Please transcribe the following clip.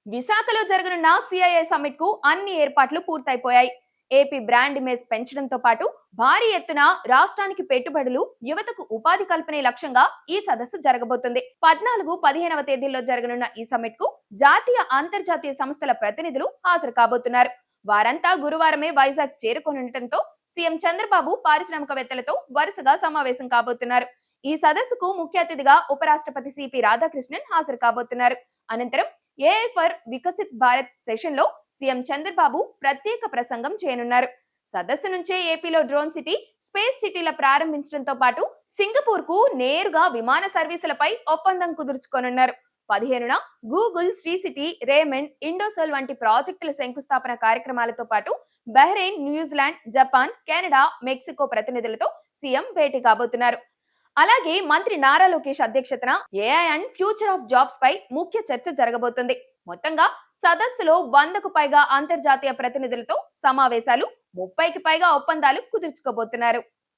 విశాఖలో జరగనున్న CII summit కు అన్ని ఏర్పాట్లు పూర్తయిపోయాయి. ఏపీ బ్రాండ్ ఇమేజ్ పెంచడంతో పాటు భారీ ఎత్తున రాష్ట్రానికి పెట్టుబడులు, యువతకు ఉపాధి కల్పనే లక్ష్యంగా ఈ సదస్సు జరగబోతుంది. 14-15వ తేదీల్లో జరగనున్న ఈ సమ్మిట్ కు జాతీయ, అంతర్జాతీయ సంస్థల ప్రతినిధులు హాజరు కాబోతున్నారు. వారంతా గురువారమే వైజాగ్ చేరుకొనుండటంతో సీఎం చంద్రబాబు పారిశ్రామికవేత్తలతో వరుసగా సమావేశం కాబోతున్నారు. ఈ సదస్సుకు ముఖ్య అతిథిగా ఉపరాష్ట్రపతి సిపి రాధాకృష్ణన్ హాజరు కాబోతున్నారు. అనంతరం AI for Viksit Bharat session లో సీఎం చంద్రబాబు ప్రత్యేక ప్రసంగం చేయనున్నారు. సదస్సు నుంచే ఏపీలో డ్రోన్ సిటీ, స్పేస్ సిటీల ప్రారంభించడంతో పాటు సింగపూర్ కు నేరుగా విమాన సర్వీసులపై ఒప్పందం కుదుర్చుకోనున్నారు. 15న Google, Sri City, Raymond, Indosol వంటి ప్రాజెక్టుల శంకుస్థాపన కార్యక్రమాలతో పాటు Bahrain, New Zealand, Japan, Canada, Mexico ప్రతినిధులతో సీఎం భేటీ కాబోతున్నారు. అలాగే మంత్రి నారా లోకేష్ అధ్యక్షతన AI and future of jobs పై ముఖ్య చర్చ జరగబోతుంది. మొత్తంగా సదస్సులో 100కు పైగా అంతర్జాతీయ ప్రతినిధులతో సమావేశాలు, 30కి పైగా ఒప్పందాలు కుదుర్చుకోబోతున్నారు.